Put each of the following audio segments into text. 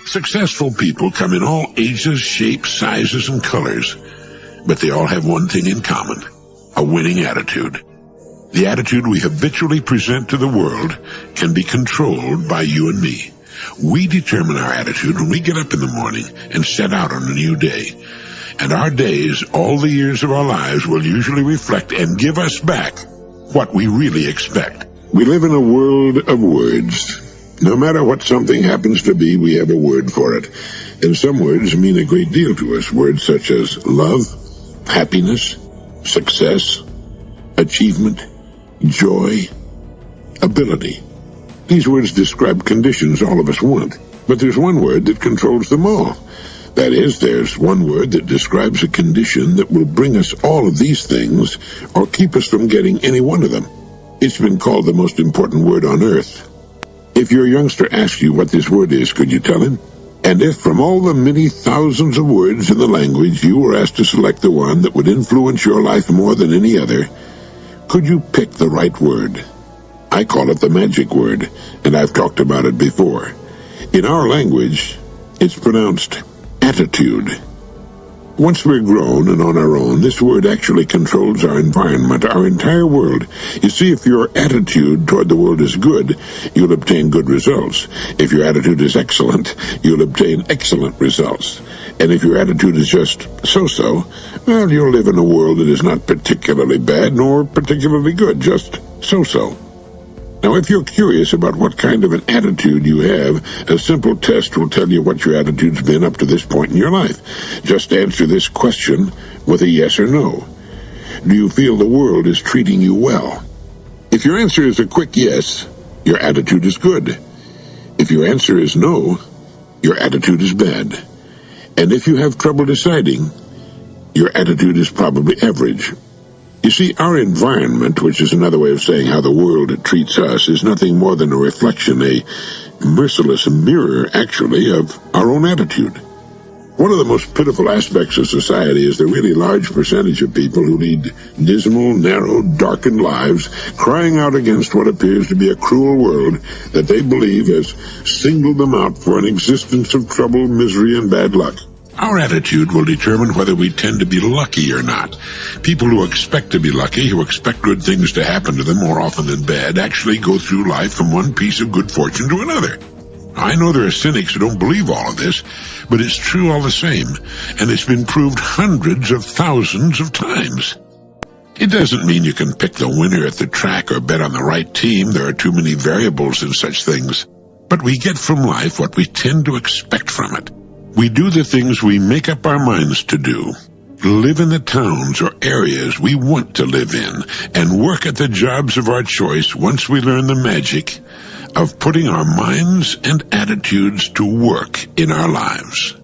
Successful people come in all ages, shapes, sizes, and colors, but they all have one thing in common: a winning attitude. The attitude we habitually present to the world can be controlled by you and me. We determine our attitude when we get up in the morning and set out on a new day. And our days, all the years of our lives, will usually reflect and give us back what we really expect. We live in a world of words. No matter what something happens to be, we have a word for it. And some words mean a great deal to us. Words such as love, happiness, success, achievement, joy, ability. These words describe conditions all of us want, but there's one word that controls them all. That is, there's one word that describes a condition that will bring us all of these things or keep us from getting any one of them. It's been called the most important word on earth. If your youngster asks you what this word is, could you tell him? And if from all the many thousands of words in the language you were asked to select the one that would influence your life more than any other, could you pick the right word? I call it the magic word, and I've talked about it before. In our language, it's pronounced attitude. Once we're grown and on our own, this word actually controls our environment, our entire world. You see, if your attitude toward the world is good, you'll obtain good results. If your attitude is excellent, you'll obtain excellent results. And if your attitude is just so-so, well, you'll live in a world that is not particularly bad nor particularly good, just so-so. Now, if you're curious about what kind of an attitude you have, a simple test will tell you what your attitude's been up to this point in your life. Just answer this question with a yes or no. Do you feel the world is treating you well? If your answer is a quick yes, your attitude is good. If your answer is no, your attitude is bad. And if you have trouble deciding, your attitude is probably average. You see, our environment, which is another way of saying how the world treats us, is nothing more than a reflection, a merciless mirror, actually, of our own attitude. One of the most pitiful aspects of society is the really large percentage of people who lead dismal, narrow, darkened lives, crying out against what appears to be a cruel world that they believe has singled them out for an existence of trouble, misery, and bad luck. Our attitude will determine whether we tend to be lucky or not. People who expect to be lucky, who expect good things to happen to them more often than bad, actually go through life from one piece of good fortune to another. I know there are cynics who don't believe all of this, but it's true all the same, and it's been proved hundreds of thousands of times. It doesn't mean you can pick the winner at the track or bet on the right team. There are too many variables in such things. But we get from life what we tend to expect from it. We do the things we make up our minds to do, live in the towns or areas we want to live in, and work at the jobs of our choice once we learn the magic of putting our minds and attitudes to work in our lives.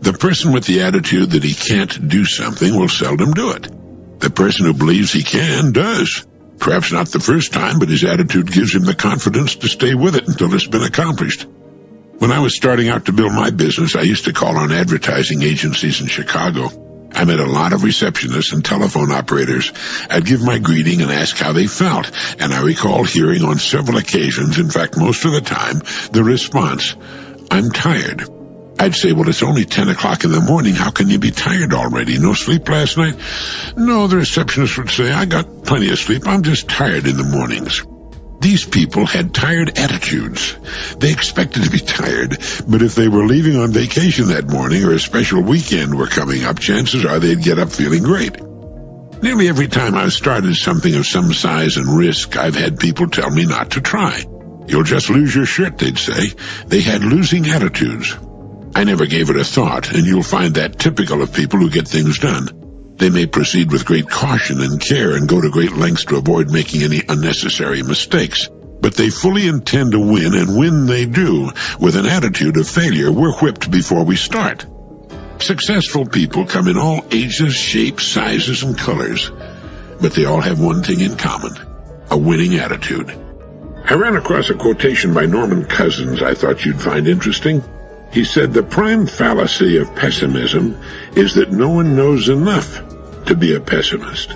The person with the attitude that he can't do something will seldom do it. The person who believes he can does. Perhaps not the first time, but his attitude gives him the confidence to stay with it until it's been accomplished. When I was starting out to build my business, I used to call on advertising agencies in Chicago. I met a lot of receptionists and telephone operators. I'd give my greeting and ask how they felt, and I recall hearing on several occasions, in fact most of the time, the response, "I'm tired." I'd say, "Well, it's only 10 o'clock in the morning. How can you be tired already? No sleep last night?" "No," the receptionist would say, "I got plenty of sleep. I'm just tired in the mornings." These people had tired attitudes. They expected to be tired, but if they were leaving on vacation that morning or a special weekend were coming up, chances are they'd get up feeling great. Nearly every time I've started something of some size and risk, I've had people tell me not to try. "You'll just lose your shirt," they'd say. They had losing attitudes. I never gave it a thought, and you'll find that typical of people who get things done. They may proceed with great caution and care and go to great lengths to avoid making any unnecessary mistakes. But they fully intend to win, and when they do, with an attitude of failure, we're whipped before we start. Successful people come in all ages, shapes, sizes, and colors, but they all have one thing in common: a winning attitude. I ran across a quotation by Norman Cousins I thought you'd find interesting. He said, "The prime fallacy of pessimism is that no one knows enough to be a pessimist."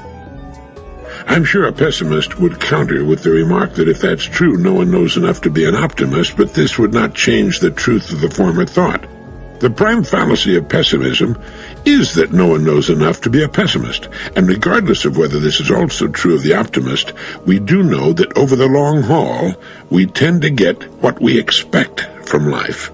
I'm sure a pessimist would counter with the remark that if that's true, no one knows enough to be an optimist, but this would not change the truth of the former thought. The prime fallacy of pessimism is that no one knows enough to be a pessimist, and regardless of whether this is also true of the optimist, we do know that over the long haul, we tend to get what we expect from life.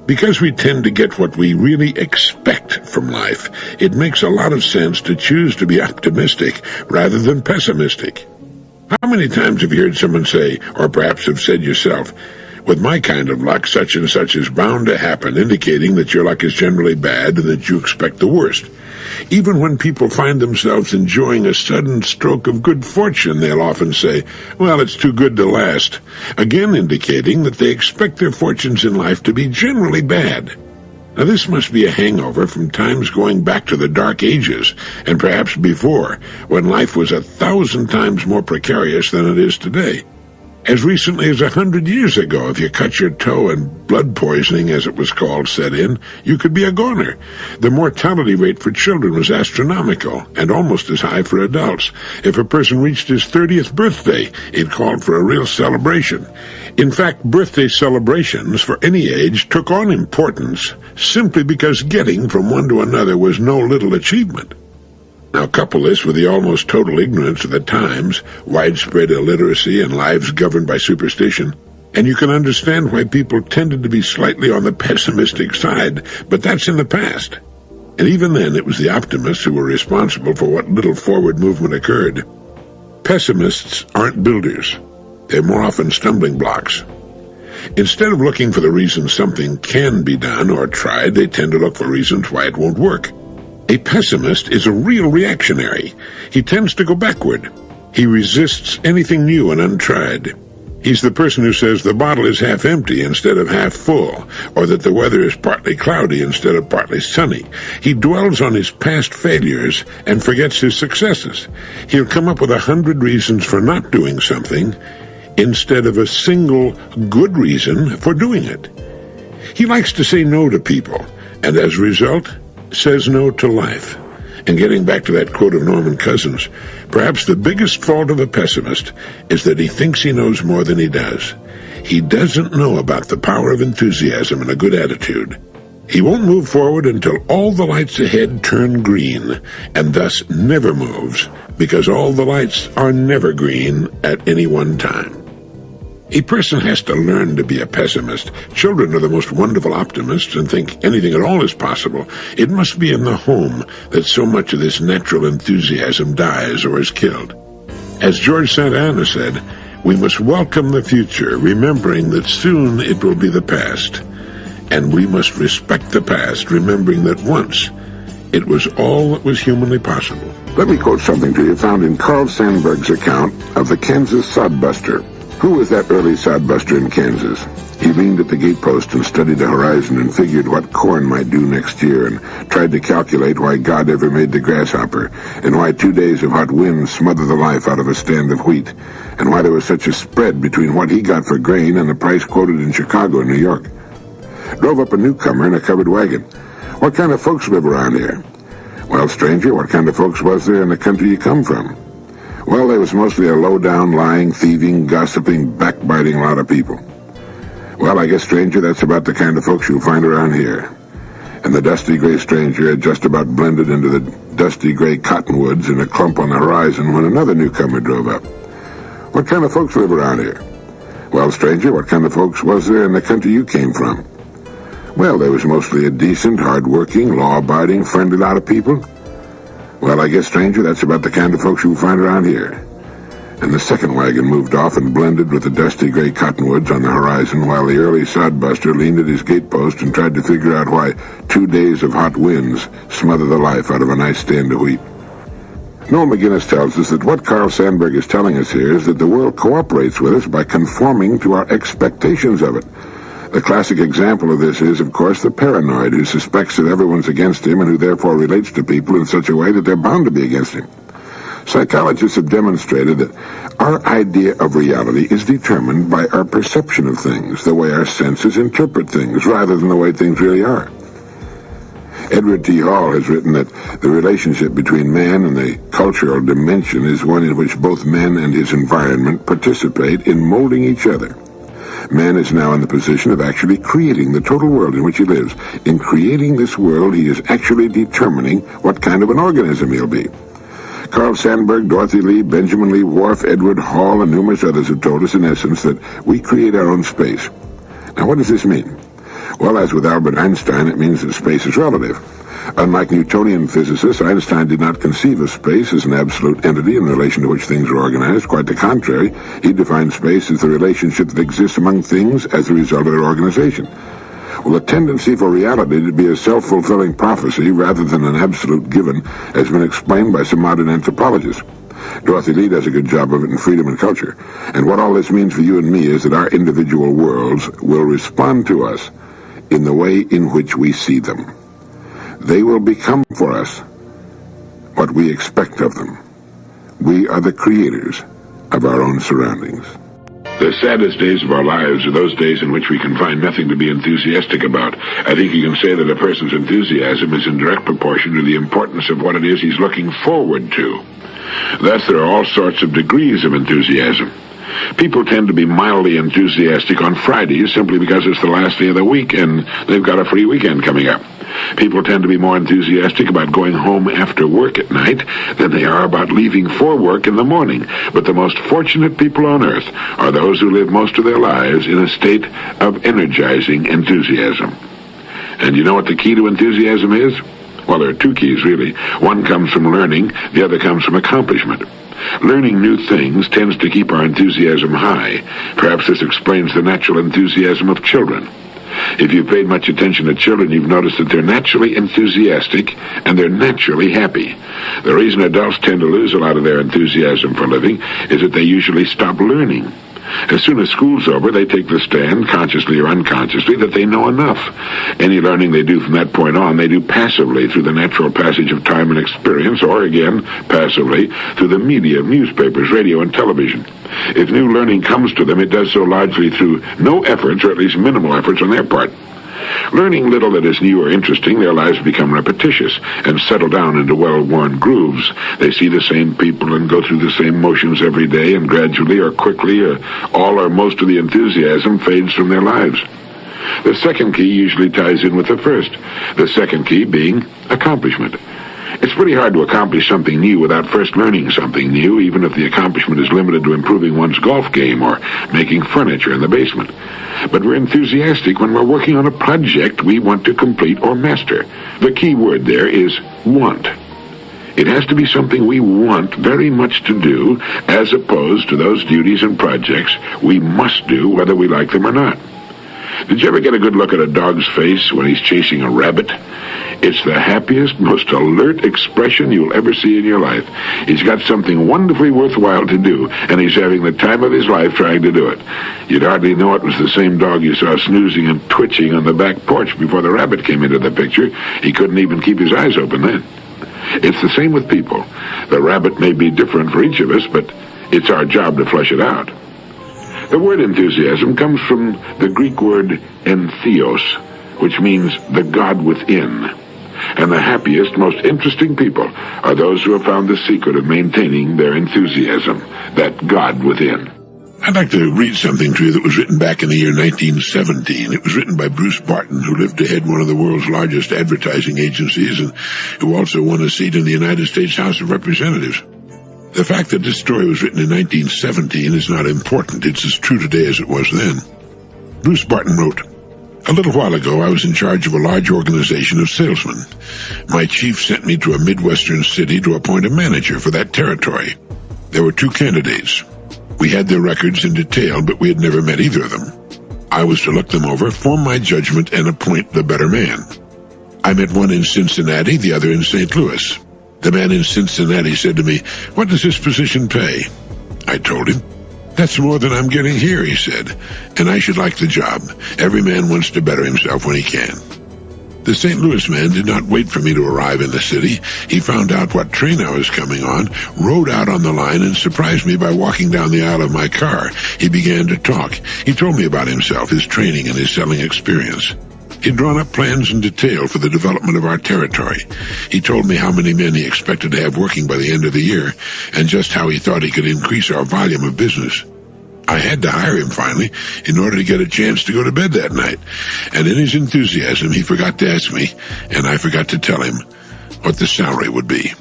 Because we tend to get what we really expect from life, it makes a lot of sense to choose to be optimistic rather than pessimistic. How many times have you heard someone say, or perhaps have said yourself, "With my kind of luck, such and such is bound to happen," indicating that your luck is generally bad and that you expect the worst. Even when people find themselves enjoying a sudden stroke of good fortune, they'll often say, "Well, it's too good to last," again indicating that they expect their fortunes in life to be generally bad. Now, this must be a hangover from times going back to the Dark Ages, and perhaps before, when life was 1,000 times more precarious than it is today. As recently as 100 years ago, if you cut your toe and blood poisoning, as it was called, set in, you could be a goner. The mortality rate for children was astronomical, and almost as high for adults. If a person reached his 30th birthday, it called for a real celebration. In fact, birthday celebrations for any age took on importance simply because getting from one to another was no little achievement. Now couple this with the almost total ignorance of the times, widespread illiteracy, and lives governed by superstition, and you can understand why people tended to be slightly on the pessimistic side, but that's in the past. And even then, it was the optimists who were responsible for what little forward movement occurred. Pessimists aren't builders. They're more often stumbling blocks. Instead of looking for the reasons something can be done or tried, they tend to look for reasons why it won't work. A pessimist is a real reactionary. He tends to go backward. He resists anything new and untried. He's the person who says the bottle is half empty instead of half full, or that the weather is partly cloudy instead of partly sunny. He dwells on his past failures and forgets his successes. He'll come up with 100 reasons for not doing something instead of a single good reason for doing it. He likes to say no to people, and as a result, says no to life. And getting back to that quote of Norman Cousins, perhaps the biggest fault of a pessimist is that he thinks he knows more than he does. He doesn't know about the power of enthusiasm and a good attitude. He won't move forward until all the lights ahead turn green, and thus never moves, because all the lights are never green at any one time. A person has to learn to be a pessimist. Children are the most wonderful optimists and think anything at all is possible. It must be in the home that so much of this natural enthusiasm dies or is killed. As George Santana said, we must welcome the future, remembering that soon it will be the past. And we must respect the past, remembering that once it was all that was humanly possible. Let me quote something to you found in Carl Sandburg's account of the Kansas sodbuster. Who was that early sodbuster in Kansas? He leaned at the gatepost and studied the horizon and figured what corn might do next year and tried to calculate why God ever made the grasshopper and why 2 days of hot winds smothered the life out of a stand of wheat and why there was such a spread between what he got for grain and the price quoted in Chicago and New York. Drove up a newcomer in a covered wagon. What kind of folks live around here? Well, stranger, what kind of folks was there in the country you come from? Well, there was mostly a low-down, lying, thieving, gossiping, backbiting lot of people. Well, I guess, stranger, that's about the kind of folks you'll find around here. And the dusty gray stranger had just about blended into the dusty gray cottonwoods in a clump on the horizon when another newcomer drove up. What kind of folks live around here? Well, stranger, what kind of folks was there in the country you came from? Well, there was mostly a decent, hard-working, law-abiding, friendly lot of people. Well, I guess, stranger, that's about the kind of folks you'll find around here. And the second wagon moved off and blended with the dusty gray cottonwoods on the horizon while the early sodbuster leaned at his gatepost and tried to figure out why 2 days of hot winds smothered the life out of a nice stand of wheat. Noel McGinnis tells us that what Carl Sandburg is telling us here is that the world cooperates with us by conforming to our expectations of it. The classic example of this is, of course, the paranoid who suspects that everyone's against him and who therefore relates to people in such a way that they're bound to be against him. Psychologists have demonstrated that our idea of reality is determined by our perception of things, the way our senses interpret things, rather than the way things really are. Edward T. Hall has written that the relationship between man and the cultural dimension is one in which both man and his environment participate in molding each other. Man is now in the position of actually creating the total world in which he lives. In creating this world, he is actually determining what kind of an organism he'll be. Carl Sandburg, Dorothy Lee, Benjamin Lee Whorf, Edward Hall, and numerous others have told us, in essence, that we create our own space. Now, what does this mean? Well, as with Albert Einstein, it means that space is relative. Unlike Newtonian physicists, Einstein did not conceive of space as an absolute entity in relation to which things are organized. Quite the contrary, he defined space as the relationship that exists among things as a result of their organization. Well, the tendency for reality to be a self-fulfilling prophecy rather than an absolute given has been explained by some modern anthropologists. Dorothy Lee does a good job of it in Freedom and Culture. And what all this means for you and me is that our individual worlds will respond to us in the way in which we see them. They will become for us what we expect of them. We are the creators of our own surroundings. The saddest days of our lives are those days in which we can find nothing to be enthusiastic about. I think you can say that a person's enthusiasm is in direct proportion to the importance of what it is he's looking forward to. Thus, there are all sorts of degrees of enthusiasm. People tend to be mildly enthusiastic on Fridays simply because it's the last day of the week and they've got a free weekend coming up. People tend to be more enthusiastic about going home after work at night than they are about leaving for work in the morning. But the most fortunate people on earth are those who live most of their lives in a state of energizing enthusiasm. And you know what the key to enthusiasm is? Well, there are two keys, really. One comes from learning, the other comes from accomplishment. Learning new things tends to keep our enthusiasm high. Perhaps this explains the natural enthusiasm of children. If you've paid much attention to children, you've noticed that they're naturally enthusiastic and they're naturally happy. The reason adults tend to lose a lot of their enthusiasm for living is that they usually stop learning. As soon as school's over, they take the stand, consciously or unconsciously, that they know enough. Any learning they do from that point on, they do passively through the natural passage of time and experience, or again, passively, through the media, newspapers, radio, and television. If new learning comes to them, it does so largely through no efforts, or at least minimal efforts on their part. Learning little that is new or interesting, their lives become repetitious and settle down into well-worn grooves. They see the same people and go through the same motions every day, and gradually or quickly, all or most of the enthusiasm fades from their lives. The second key usually ties in with the first, the second key being accomplishment. It's pretty hard to accomplish something new without first learning something new, even if the accomplishment is limited to improving one's golf game or making furniture in the basement. But we're enthusiastic when we're working on a project we want to complete or master. The key word there is want. It has to be something we want very much to do, as opposed to those duties and projects we must do whether we like them or not. Did you ever get a good look at a dog's face when he's chasing a rabbit? It's the happiest, most alert expression you'll ever see in your life. He's got something wonderfully worthwhile to do, and he's having the time of his life trying to do it. You'd hardly know it was the same dog you saw snoozing and twitching on the back porch before the rabbit came into the picture. He couldn't even keep his eyes open then. It's the same with people. The rabbit may be different for each of us, but it's our job to flesh it out. The word enthusiasm comes from the Greek word entheos, which means the God within. And the happiest, most interesting people are those who have found the secret of maintaining their enthusiasm, that God within. I'd like to read something to you that was written back in the year 1917. It was written by Bruce Barton, who lived to head one of the world's largest advertising agencies and who also won a seat in the United States House of Representatives. The fact that this story was written in 1917 is not important. It's as true today as it was then. Bruce Barton wrote, "A little while ago, I was in charge of a large organization of salesmen. My chief sent me to a Midwestern city to appoint a manager for that territory. There were two candidates. We had their records in detail, but we had never met either of them. I was to look them over, form my judgment, and appoint the better man. I met one in Cincinnati, the other in St. Louis. The man in Cincinnati said to me, 'What does this position pay?' I told him. 'That's more than I'm getting here,' he said, 'and I should like the job. Every man wants to better himself when he can.' The St. Louis man did not wait for me to arrive in the city. He found out what train I was coming on, rode out on the line, and surprised me by walking down the aisle of my car. He began to talk. He told me about himself, his training, and his selling experience. He'd drawn up plans in detail for the development of our territory. He told me how many men he expected to have working by the end of the year, and just how he thought he could increase our volume of business. I had to hire him finally in order to get a chance to go to bed that night, and in his enthusiasm he forgot to ask me, and I forgot to tell him what the salary would be.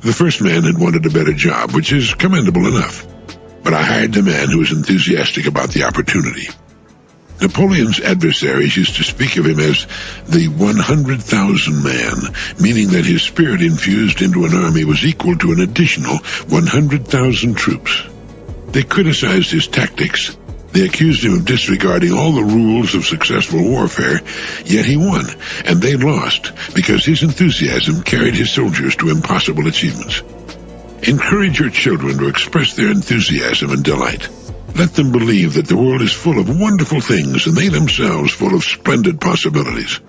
The first man had wanted a better job, which is commendable enough, but I hired the man who was enthusiastic about the opportunity. Napoleon's adversaries used to speak of him as the 100,000 man, meaning that his spirit infused into an army was equal to an additional 100,000 troops. They criticized his tactics. They accused him of disregarding all the rules of successful warfare, yet he won, and they lost, because his enthusiasm carried his soldiers to impossible achievements. Encourage your children to express their enthusiasm and delight. Let them believe that the world is full of wonderful things, and they themselves full of splendid possibilities.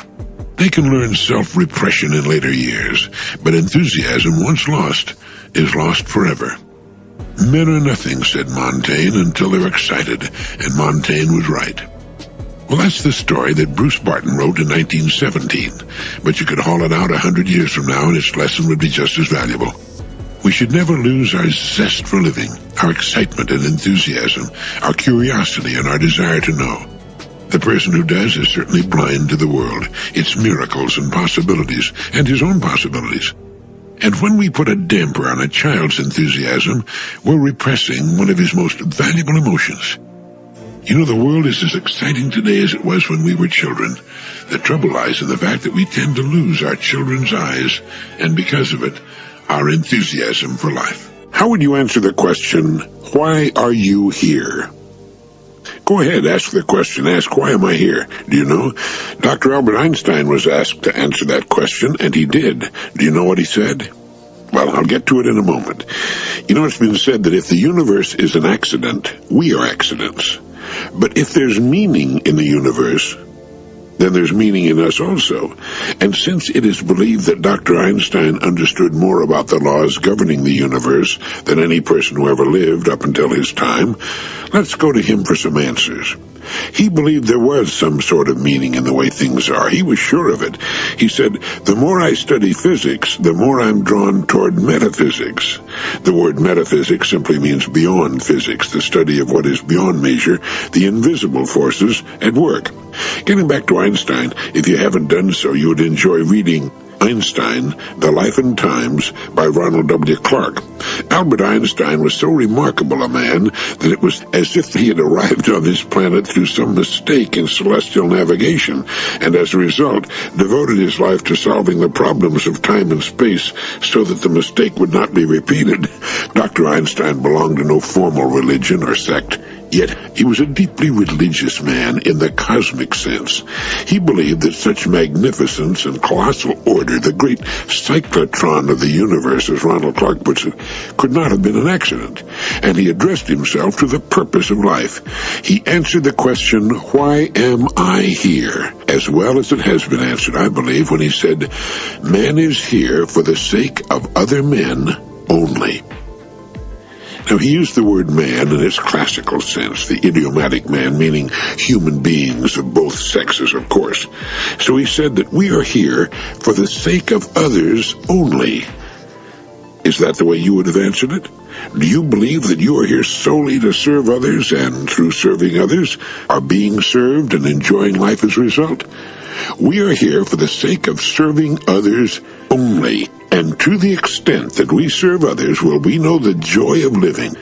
They can learn self-repression in later years, but enthusiasm, once lost, is lost forever. Men are nothing, said Montaigne, until they're excited, and Montaigne was right. Well, that's the story that Bruce Barton wrote in 1917, but you could haul it out 100 years from now and its lesson would be just as valuable. We should never lose our zest for living, our excitement and enthusiasm, our curiosity and our desire to know. The person who does is certainly blind to the world, its miracles and possibilities, and his own possibilities. And when we put a damper on a child's enthusiasm, we're repressing one of his most valuable emotions. You know, the world is as exciting today as it was when we were children. The trouble lies in the fact that we tend to lose our children's eyes, and because of it, our enthusiasm for life. How would you answer the question, why are you here? Go ahead, ask the question. Ask, why am I here? Do you know? Dr. Albert Einstein was asked to answer that question, and he did. Do you know what he said? Well, I'll get to it in a moment. You know, it's been said that if the universe is an accident, we are accidents. But if there's meaning in the universe, then there's meaning in us also. And since it is believed that Dr. Einstein understood more about the laws governing the universe than any person who ever lived up until his time, let's go to him for some answers. He believed there was some sort of meaning in the way things are. He was sure of it. He said, the more I study physics, the more I'm drawn toward metaphysics. The word metaphysics simply means beyond physics, the study of what is beyond measure, the invisible forces at work. Getting back to Einstein, if you haven't done so, you would enjoy reading Einstein, The Life and Times by Ronald W. Clark. Albert Einstein was so remarkable a man that it was as if he had arrived on this planet through some mistake in celestial navigation, and as a result devoted his life to solving the problems of time and space so that the mistake would not be repeated. Dr. Einstein belonged to no formal religion or sect. Yet he was a deeply religious man in the cosmic sense. He believed that such magnificence and colossal order, the great cyclotron of the universe, as Ronald Clark puts it, could not have been an accident. And he addressed himself to the purpose of life. He answered the question, why am I here? As well as it has been answered, I believe, when he said, man is here for the sake of other men only. Now, he used the word man in its classical sense, the idiomatic man, meaning human beings of both sexes, of course. So he said that we are here for the sake of others only. Is that the way you would have answered it? Do you believe that you are here solely to serve others, and through serving others, are being served and enjoying life as a result? We are here for the sake of serving others only. And to the extent that we serve others will we know the joy of living.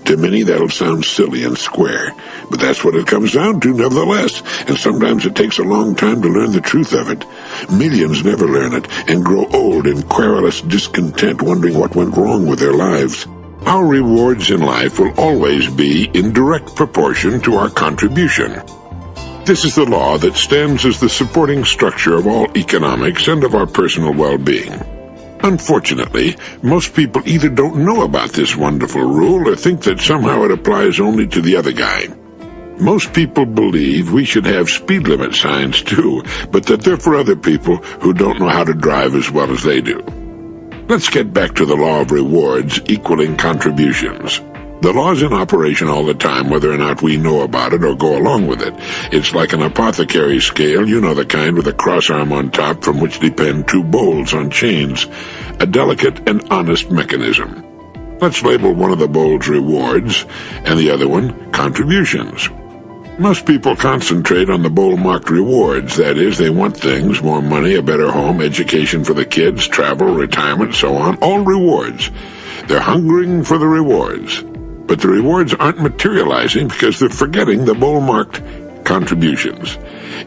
To many that'll sound silly and square, but that's what it comes down to nevertheless, and sometimes it takes a long time to learn the truth of it. Millions never learn it and grow old in querulous discontent, wondering what went wrong with their lives. Our rewards in life will always be in direct proportion to our contribution. This is the law that stands as the supporting structure of all economics and of our personal well-being. Unfortunately, most people either don't know about this wonderful rule or think that somehow it applies only to the other guy. Most people believe we should have speed limit signs too, but that they're for other people who don't know how to drive as well as they do. Let's get back to the law of rewards equaling contributions. The law's in operation all the time, whether or not we know about it or go along with it. It's like an apothecary scale, you know, the kind with a cross arm on top from which depend two bowls on chains. A delicate and honest mechanism. Let's label one of the bowls rewards, and the other one contributions. Most people concentrate on the bowl marked rewards. That is, they want things, more money, a better home, education for the kids, travel, retirement, so on, all rewards. They're hungering for the rewards. But the rewards aren't materializing because they're forgetting the bowl-marked contributions.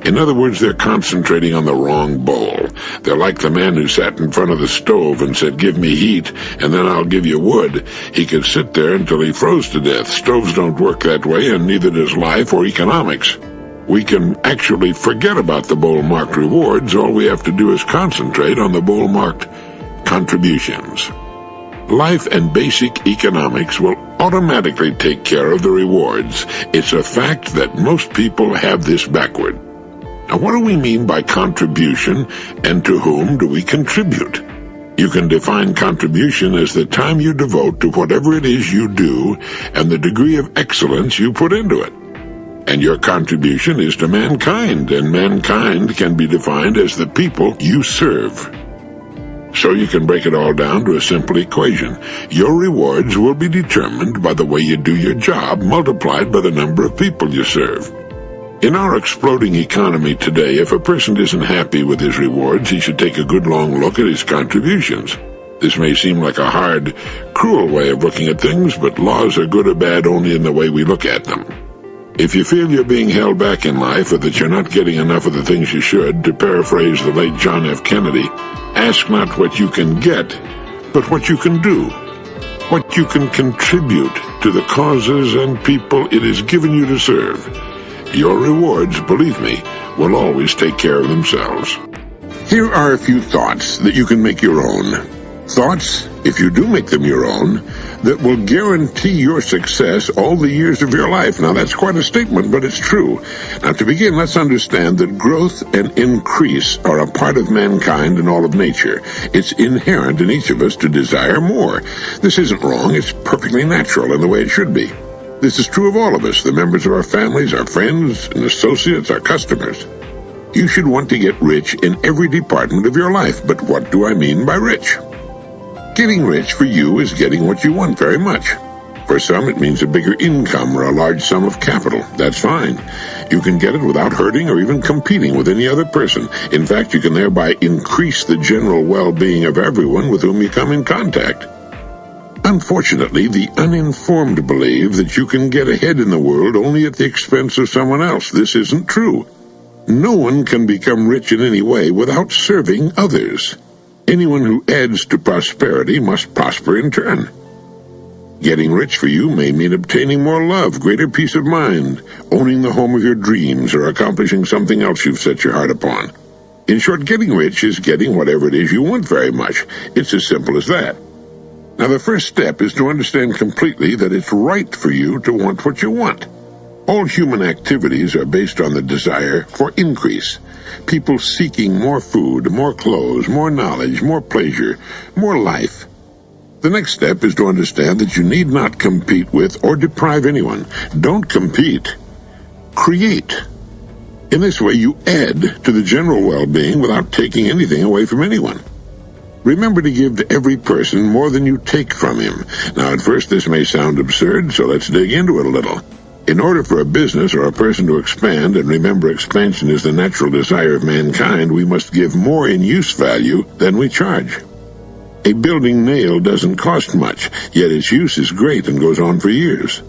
In other words, they're concentrating on the wrong bowl. They're like the man who sat in front of the stove and said, "Give me heat, and then I'll give you wood." He could sit there until he froze to death. Stoves don't work that way, and neither does life or economics. We can actually forget about the bowl-marked rewards. All we have to do is concentrate on the bowl-marked contributions. Life and basic economics will automatically take care of the rewards. It's a fact that most people have this backward. Now, what do we mean by contribution, and to whom do we contribute? You can define contribution as the time you devote to whatever it is you do and the degree of excellence you put into it. And your contribution is to mankind, and mankind can be defined as the people you serve. So you can break it all down to a simple equation. Your rewards will be determined by the way you do your job, multiplied by the number of people you serve. In our exploding economy today, if a person isn't happy with his rewards, he should take a good long look at his contributions. This may seem like a hard, cruel way of looking at things, but laws are good or bad only in the way we look at them. If you feel you're being held back in life or that you're not getting enough of the things you should, to paraphrase the late John F. Kennedy, ask not what you can get, but what you can do, what you can contribute to the causes and people it is given you to serve. Your rewards, believe me, will always take care of themselves. Here are a few thoughts that you can make your own. Thoughts, if you do make them your own, that will guarantee your success all the years of your life. Now, that's quite a statement, but it's true. Now, to begin, let's understand that growth and increase are a part of mankind and all of nature. It's inherent in each of us to desire more. This isn't wrong. It's perfectly natural and the way it should be. This is true of all of us, the members of our families, our friends and associates, our customers. You should want to get rich in every department of your life. But what do I mean by rich? Getting rich for you is getting what you want very much. For some, it means a bigger income or a large sum of capital. That's fine. You can get it without hurting or even competing with any other person. In fact, you can thereby increase the general well-being of everyone with whom you come in contact. Unfortunately, the uninformed believe that you can get ahead in the world only at the expense of someone else. This isn't true. No one can become rich in any way without serving others. Anyone who adds to prosperity must prosper in turn. Getting rich for you may mean obtaining more love, greater peace of mind, owning the home of your dreams, or accomplishing something else you've set your heart upon. In short, getting rich is getting whatever it is you want very much. It's as simple as that. Now, the first step is to understand completely that it's right for you to want what you want. All human activities are based on the desire for increase. People seeking more food, more clothes, more knowledge, more pleasure, more life. The next step is to understand that you need not compete with or deprive anyone. Don't compete. Create. In this way, you add to the general well-being without taking anything away from anyone. Remember to give to every person more than you take from him. Now, at first, this may sound absurd, so let's dig into it a little. In order for a business or a person to expand, and remember expansion is the natural desire of mankind, we must give more in use value than we charge. A building nail doesn't cost much, yet its use is great and goes on for years.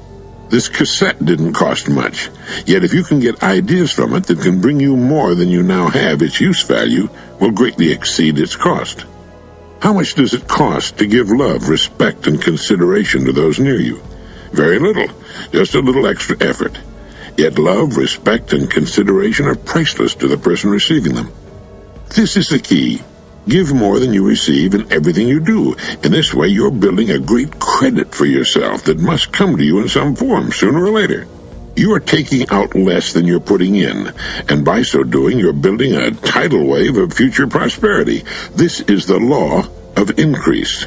This cassette didn't cost much, yet if you can get ideas from it that can bring you more than you now have, its use value will greatly exceed its cost. How much does it cost to give love, respect, and consideration to those near you? Very little, just a little extra effort. Yet love, respect, and consideration are priceless to the person receiving them. This is the key. Give more than you receive in everything you do. In this way, you're building a great credit for yourself that must come to you in some form, sooner or later. You are taking out less than you're putting in, and by so doing, you're building a tidal wave of future prosperity. This is the law of increase.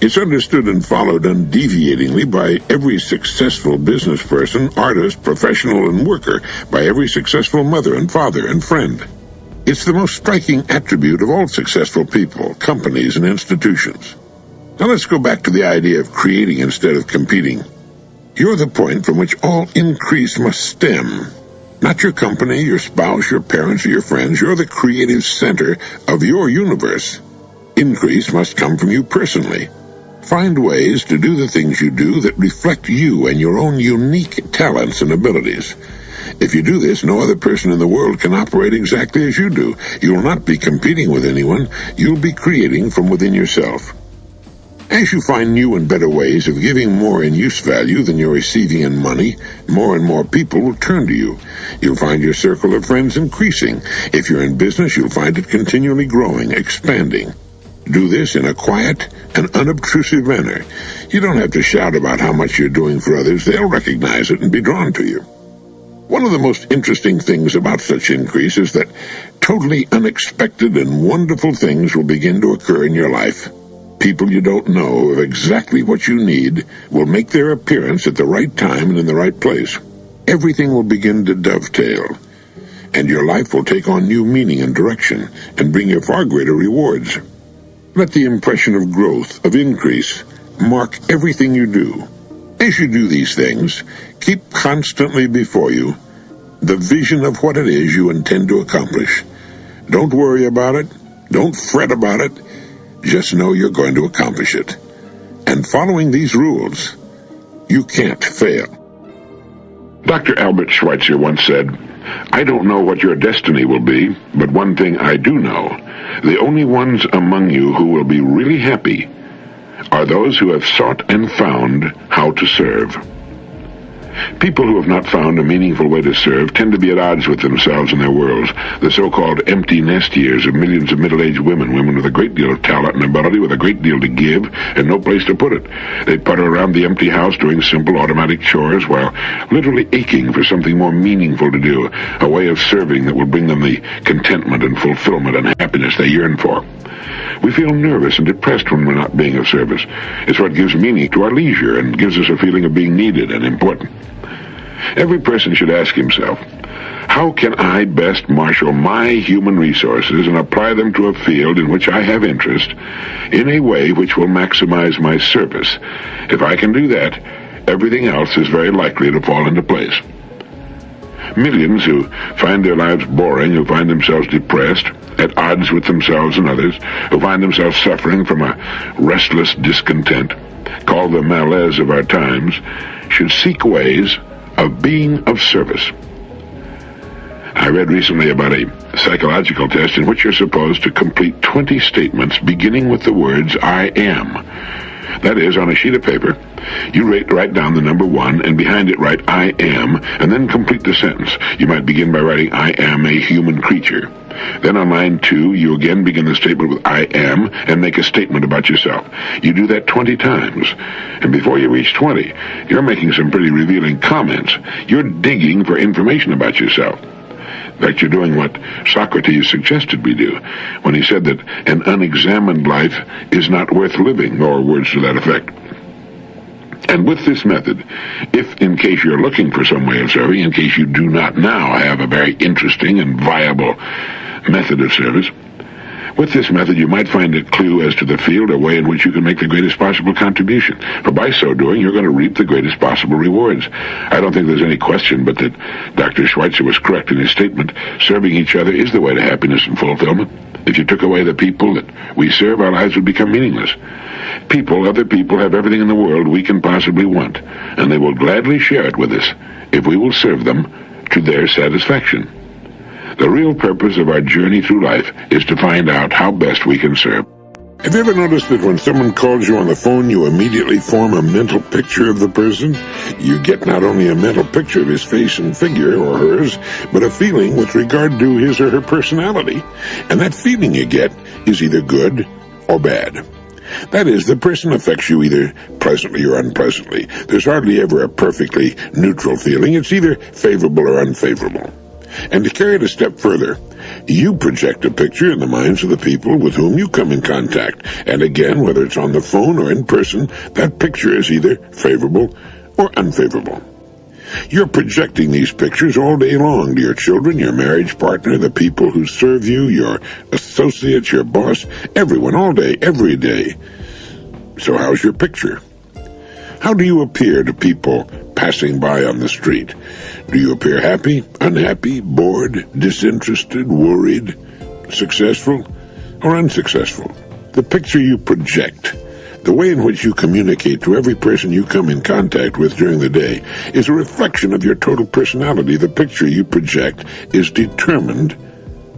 It's understood and followed undeviatingly by every successful business person, artist, professional, and worker, by every successful mother and father and friend. It's the most striking attribute of all successful people, companies, and institutions. Now let's go back to the idea of creating instead of competing. You're the point from which all increase must stem. Not your company, your spouse, your parents, or your friends. You're the creative center of your universe. Increase must come from you personally. Find ways to do the things you do that reflect you and your own unique talents and abilities. If you do this, no other person in the world can operate exactly as you do. You'll not be competing with anyone. You'll be creating from within yourself. As you find new and better ways of giving more in use value than you're receiving in money, more and more people will turn to you. You'll find your circle of friends increasing. If you're in business, you'll find it continually growing, expanding. Do this in a quiet and unobtrusive manner. You don't have to shout about how much you're doing for others. They'll recognize it and be drawn to you. One of the most interesting things about such increase is that totally unexpected and wonderful things will begin to occur in your life. People you don't know of exactly what you need will make their appearance at the right time and in the right place. Everything will begin to dovetail, and your life will take on new meaning and direction and bring you far greater rewards. Let the impression of growth, of increase, mark everything you do. As you do these things, keep constantly before you the vision of what it is you intend to accomplish. Don't worry about it. Don't fret about it. Just know you're going to accomplish it. And following these rules, you can't fail. Dr. Albert Schweitzer once said, "I don't know what your destiny will be, but one thing I do know. The only ones among you who will be really happy are those who have sought and found how to serve." People who have not found a meaningful way to serve tend to be at odds with themselves and their worlds, the so-called empty nest years of millions of middle-aged women with a great deal of talent and ability, with a great deal to give, and no place to put it. They putter around the empty house doing simple automatic chores while literally aching for something more meaningful to do, a way of serving that will bring them the contentment and fulfillment and happiness they yearn for. We feel nervous and depressed when we're not being of service. It's what gives meaning to our leisure and gives us a feeling of being needed and important. Every person should ask himself, how can I best marshal my human resources and apply them to a field in which I have interest in a way which will maximize my service? If I can do that, everything else is very likely to fall into place. Millions who find their lives boring, who find themselves depressed, at odds with themselves and others, who find themselves suffering from a restless discontent, called the malaise of our times, should seek ways of being of service. I read recently about a psychological test in which you're supposed to complete 20 statements beginning with the words, "I am." That is, on a sheet of paper, you write down the number 1, and behind it write, "I am," and then complete the sentence. You might begin by writing, "I am a human creature." Then on line 2, you again begin the statement with "I am" and make a statement about yourself. You do that 20 times, and before you reach 20, you're making some pretty revealing comments. You're digging for information about yourself. In fact, you're doing what Socrates suggested we do when he said that an unexamined life is not worth living, or words to that effect. And with this method, if in case you're looking for some way of serving, in case you do not now have a very interesting and viable method of service, with this method you might find a clue as to the field or way in which you can make the greatest possible contribution. For by so doing, you're going to reap the greatest possible rewards. I don't think there's any question but that Dr. Schweitzer was correct in his statement. Serving each other is the way to happiness and fulfillment. If you took away the people that we serve, our lives would become meaningless. Other people have everything in the world we can possibly want, and they will gladly share it with us if we will serve them to their satisfaction. The real purpose of our journey through life is to find out how best we can serve. Have you ever noticed that when someone calls you on the phone, you immediately form a mental picture of the person? You get not only a mental picture of his face and figure, or hers, but a feeling with regard to his or her personality. And that feeling you get is either good or bad. That is, the person affects you either pleasantly or unpleasantly. There's hardly ever a perfectly neutral feeling. It's either favorable or unfavorable. And to carry it a step further, you project a picture in the minds of the people with whom you come in contact. And again, whether it's on the phone or in person, that picture is either favorable or unfavorable. You're projecting these pictures all day long to your children, your marriage partner, the people who serve you, your associates, your boss, everyone, all day, every day. So how's your picture? How do you appear to people passing by on the street? Do you appear happy, unhappy, bored, disinterested, worried, successful, or unsuccessful? The picture you project, the way in which you communicate to every person you come in contact with during the day, is a reflection of your total personality. The picture you project is determined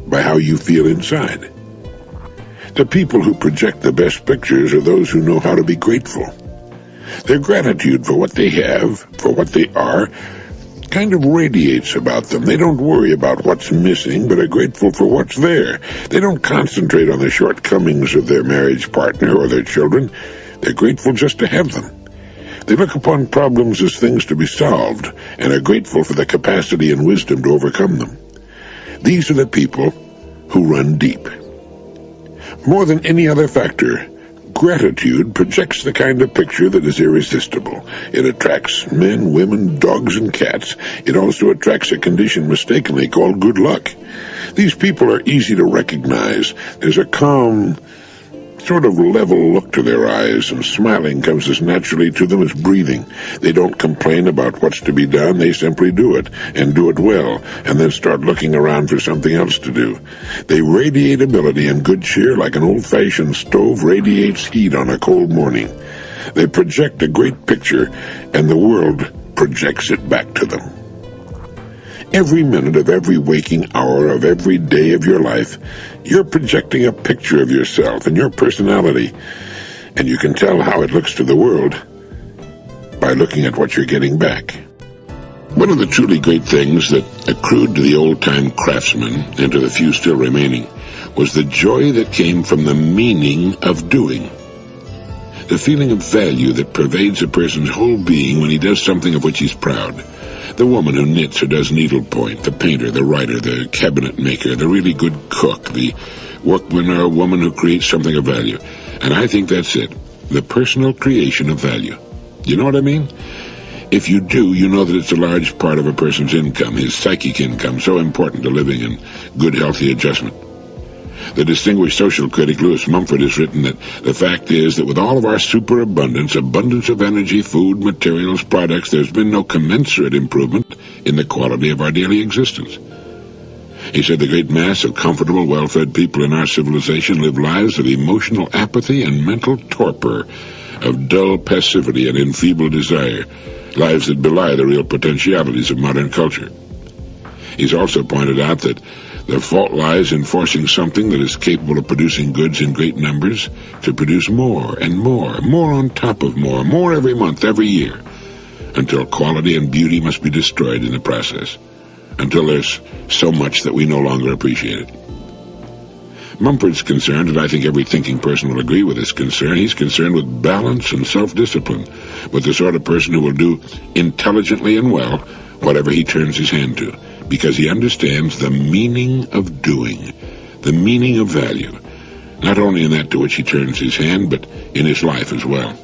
by how you feel inside. The people who project the best pictures are those who know how to be grateful. Their gratitude for what they have, for what they are, kind of radiates about them. They don't worry about what's missing, but are grateful for what's there. They don't concentrate on the shortcomings of their marriage partner or their children. They're grateful just to have them. They look upon problems as things to be solved and are grateful for the capacity and wisdom to overcome them. These are the people who run deep. More than any other factor, gratitude projects the kind of picture that is irresistible. It attracts men, women, dogs, and cats. It also attracts a condition mistakenly called good luck. These people are easy to recognize. There's a calm, sort of level look to their eyes, and smiling comes as naturally to them as breathing. They don't complain about what's to be done. They simply do it, and do it well, and then start looking around for something else to do. They radiate ability and good cheer like an old-fashioned stove radiates heat on a cold morning. They project a great picture, and the world projects it back to them. Every minute of every waking hour of every day of your life, you're projecting a picture of yourself and your personality, and you can tell how it looks to the world by looking at what you're getting back. One of the truly great things that accrued to the old-time craftsman, and to the few still remaining, was the joy that came from the meaning of doing. The feeling of value that pervades a person's whole being when he does something of which he's proud. The woman who knits or does needlepoint, the painter, the writer, the cabinet maker, the really good cook, the workman or woman who creates something of value. And I think that's it, the personal creation of value. You know what I mean? If you do, you know that it's a large part of a person's income, his psychic income, so important to living and good, healthy adjustment. The distinguished social critic Lewis Mumford has written that the fact is that with all of our superabundance, abundance of energy, food, materials, products, there's been no commensurate improvement in the quality of our daily existence. He said the great mass of comfortable, well-fed people in our civilization live lives of emotional apathy and mental torpor, of dull passivity and enfeebled desire, lives that belie the real potentialities of modern culture. He's also pointed out that the fault lies in forcing something that is capable of producing goods in great numbers to produce more and more, more on top of more every month, every year, until quality and beauty must be destroyed in the process, until there's so much that we no longer appreciate it. Mumford's concerned, and I think every thinking person will agree with his concern. He's concerned with balance and self-discipline, with the sort of person who will do intelligently and well whatever he turns his hand to, because he understands the meaning of doing, the meaning of value, not only in that to which he turns his hand, but in his life as well.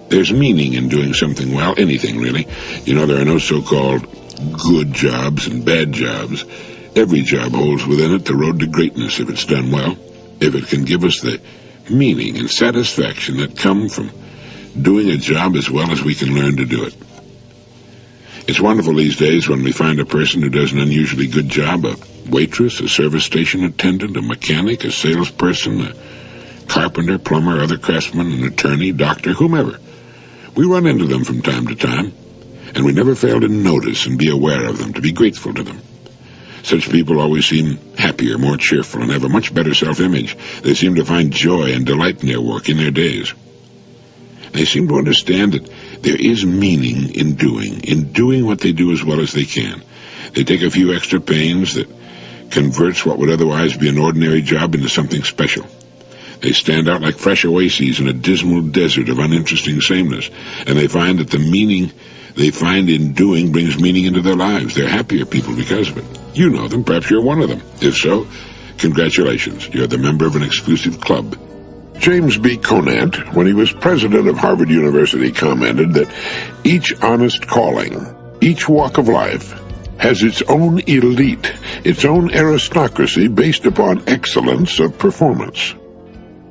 There's meaning in doing something well, anything really. You know, there are no so-called good jobs and bad jobs. Every job holds within it the road to greatness if it's done well, if it can give us the meaning and satisfaction that come from doing a job as well as we can learn to do it. It's wonderful these days when we find a person who does an unusually good job, a waitress, a service station attendant, a mechanic, a salesperson, a carpenter, plumber, other craftsman, an attorney, doctor, whomever. We run into them from time to time, and we never fail to notice and be aware of them, to be grateful to them. Such people always seem happier, more cheerful, and have a much better self-image. They seem to find joy and delight in their work, in their days. They seem to understand that there is meaning in doing what they do as well as they can. They take a few extra pains that converts what would otherwise be an ordinary job into something special. They stand out like fresh oases in a dismal desert of uninteresting sameness, and they find that the meaning they find in doing brings meaning into their lives. They're happier people because of it. You know them. Perhaps you're one of them. If so, congratulations. You're the member of an exclusive club. James B. Conant, when he was president of Harvard University, commented that each honest calling, each walk of life, has its own elite, its own aristocracy based upon excellence of performance.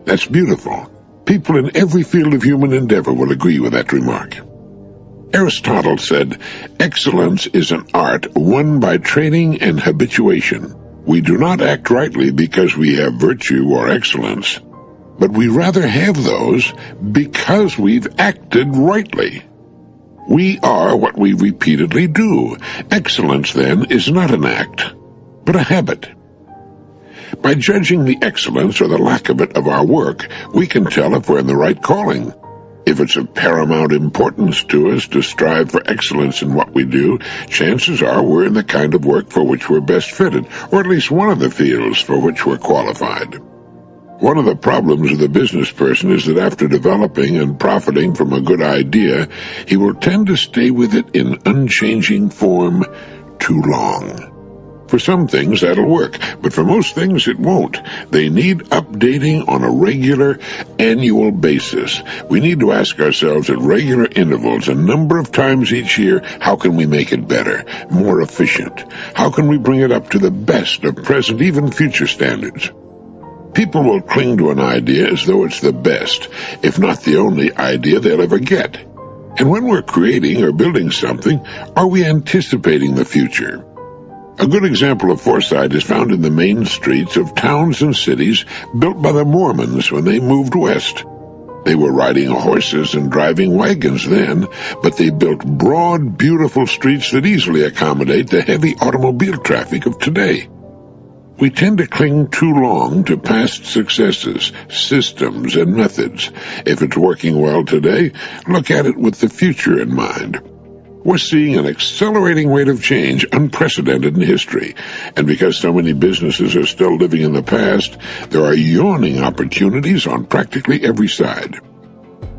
That's beautiful. People in every field of human endeavor will agree with that remark. Aristotle said, "Excellence is an art won by training and habituation. We do not act rightly because we have virtue or excellence, but we rather have those because we've acted rightly. We are what we repeatedly do. Excellence, then, is not an act, but a habit." By judging the excellence or the lack of it of our work, we can tell if we're in the right calling. If it's of paramount importance to us to strive for excellence in what we do, chances are we're in the kind of work for which we're best fitted, or at least one of the fields for which we're qualified. One of the problems of the business person is that after developing and profiting from a good idea, he will tend to stay with it in unchanging form too long. For some things that'll work, but for most things it won't. They need updating on a regular, annual basis. We need to ask ourselves at regular intervals, a number of times each year, how can we make it better, more efficient? How can we bring it up to the best of present, even future standards? People will cling to an idea as though it's the best, if not the only idea they'll ever get. And when we're creating or building something, are we anticipating the future? A good example of foresight is found in the main streets of towns and cities built by the Mormons when they moved west. They were riding horses and driving wagons then, but they built broad, beautiful streets that easily accommodate the heavy automobile traffic of today. We tend to cling too long to past successes, systems, and methods. If it's working well today, look at it with the future in mind. We're seeing an accelerating rate of change unprecedented in history, and because so many businesses are still living in the past, there are yawning opportunities on practically every side.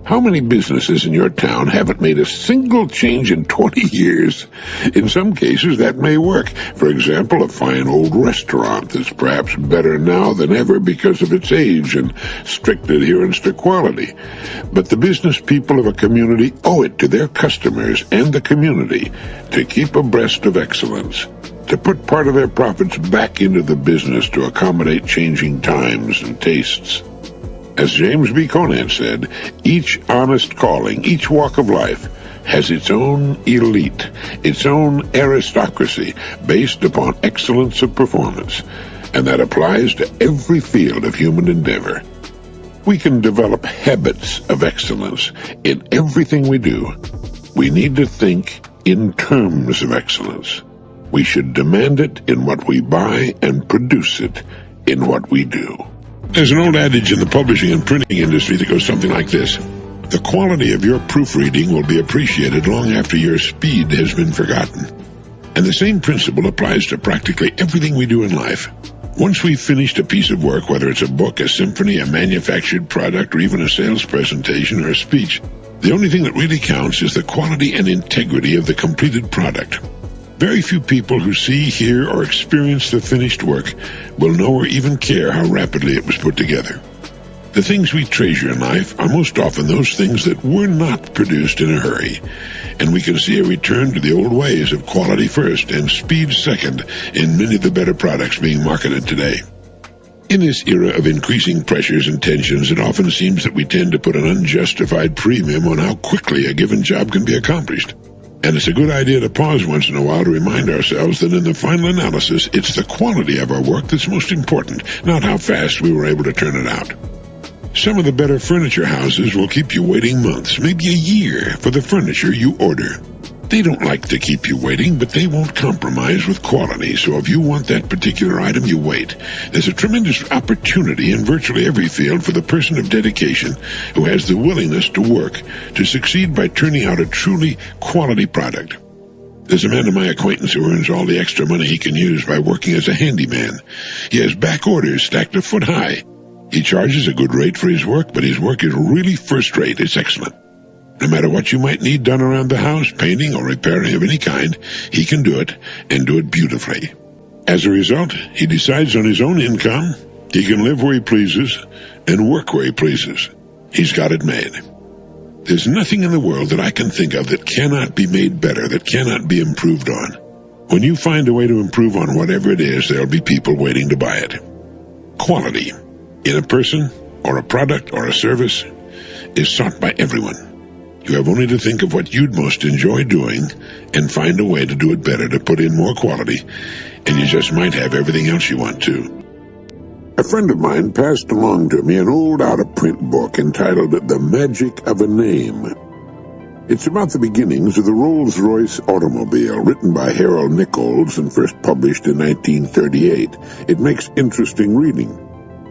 How many businesses in your town haven't made a single change in 20 years? In some cases, that may work. For example, a fine old restaurant that's perhaps better now than ever because of its age and strict adherence to quality. But the business people of a community owe it to their customers and the community to keep abreast of excellence, to put part of their profits back into the business to accommodate changing times and tastes. As James B. Conant said, each honest calling, each walk of life, has its own elite, its own aristocracy based upon excellence of performance, and that applies to every field of human endeavor. We can develop habits of excellence in everything we do. We need to think in terms of excellence. We should demand it in what we buy and produce it in what we do. There's an old adage in the publishing and printing industry that goes something like this: the quality of your proofreading will be appreciated long after your speed has been forgotten. And the same principle applies to practically everything we do in life. Once we've finished a piece of work, whether it's a book, a symphony, a manufactured product, or even a sales presentation or a speech, the only thing that really counts is the quality and integrity of the completed product. Very few people who see, hear, or experience the finished work will know or even care how rapidly it was put together. The things we treasure in life are most often those things that were not produced in a hurry, and we can see a return to the old ways of quality first and speed second in many of the better products being marketed today. In this era of increasing pressures and tensions, it often seems that we tend to put an unjustified premium on how quickly a given job can be accomplished. And it's a good idea to pause once in a while to remind ourselves that in the final analysis, it's the quality of our work that's most important, not how fast we were able to turn it out. Some of the better furniture houses will keep you waiting months, maybe a year, for the furniture you order. They don't like to keep you waiting, but they won't compromise with quality, so if you want that particular item, you wait. There's a tremendous opportunity in virtually every field for the person of dedication who has the willingness to work to succeed by turning out a truly quality product. There's a man of my acquaintance who earns all the extra money he can use by working as a handyman. He has back orders stacked a foot high. He charges a good rate for his work, but his work is really first rate. It's excellent. No matter what you might need done around the house, painting or repairing of any kind, he can do it, and do it beautifully. As a result, he decides on his own income, he can live where he pleases, and work where he pleases. He's got it made. There's nothing in the world that I can think of that cannot be made better, that cannot be improved on. When you find a way to improve on whatever it is, there'll be people waiting to buy it. Quality in a person, or a product, or a service, is sought by everyone. You have only to think of what you'd most enjoy doing and find a way to do it better, to put in more quality, and you just might have everything else you want to. A friend of mine passed along to me an old out-of-print book entitled The Magic of a Name. It's about the beginnings of the Rolls-Royce automobile, written by Earl Nightingale and first published in 1938. It makes interesting reading.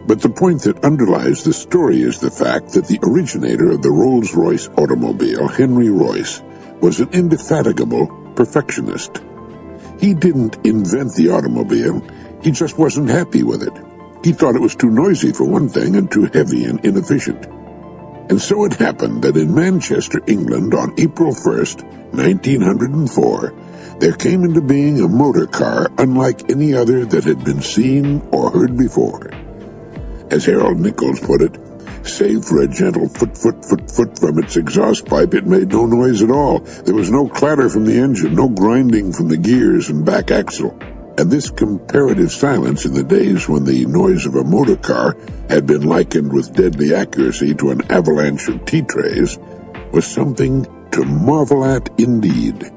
But the point that underlies the story is the fact that the originator of the Rolls-Royce automobile, Henry Royce, was an indefatigable perfectionist. He didn't invent the automobile, he just wasn't happy with it. He thought it was too noisy for one thing and too heavy and inefficient. And so it happened that in Manchester, England, on April 1st, 1904, there came into being a motor car unlike any other that had been seen or heard before. As Harold Nichols put it, save for a gentle foot from its exhaust pipe, it made no noise at all. There was no clatter from the engine, no grinding from the gears and back axle. And this comparative silence in the days when the noise of a motor car had been likened with deadly accuracy to an avalanche of tea trays was something to marvel at indeed.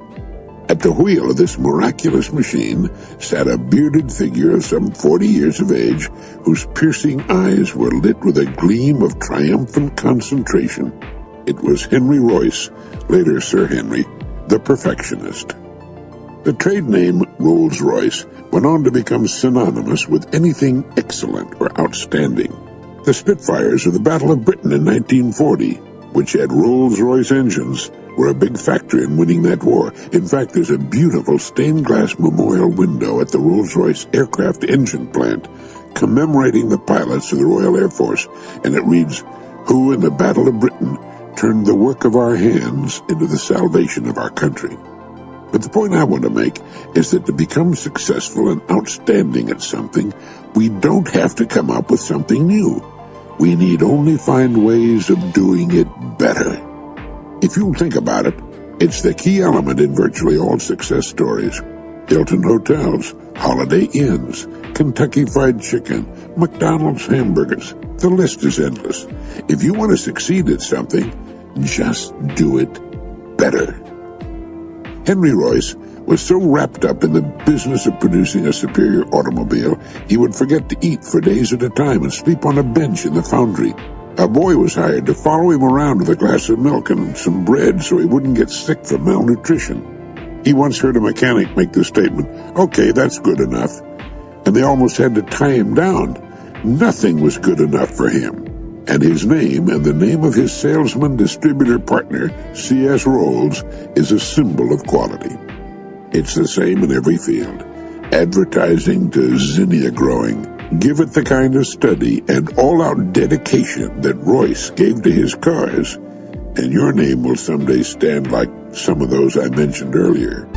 At the wheel of this miraculous machine sat a bearded figure of some 40 years of age, whose piercing eyes were lit with a gleam of triumphant concentration. It was Henry Royce, later Sir Henry, the perfectionist. The trade name Rolls-Royce went on to become synonymous with anything excellent or outstanding. The Spitfires of the Battle of Britain in 1940, which had Rolls-Royce engines, were a big factor in winning that war. In fact, there's a beautiful stained glass memorial window at the Rolls-Royce aircraft engine plant commemorating the pilots of the Royal Air Force, and it reads, "Who in the Battle of Britain turned the work of our hands into the salvation of our country." But the point I want to make is that to become successful and outstanding at something, we don't have to come up with something new. We need only find ways of doing it better. If you think about it, it's the key element in virtually all success stories. Hilton hotels, Holiday Inns, Kentucky Fried Chicken, McDonald's hamburgers. The list is endless. If you want to succeed at something, just do it better. Henry Royce was so wrapped up in the business of producing a superior automobile, he would forget to eat for days at a time and sleep on a bench in the foundry. A boy was hired to follow him around with a glass of milk and some bread so he wouldn't get sick from malnutrition. He once heard a mechanic make the statement, "Okay, that's good enough." And they almost had to tie him down. Nothing was good enough for him. And his name and the name of his salesman-distributor partner, C.S. Rolls, is a symbol of quality. It's the same in every field. Advertising to zinnia growing. Give it the kind of study and all-out dedication that Royce gave to his cars, and your name will someday stand like some of those I mentioned earlier.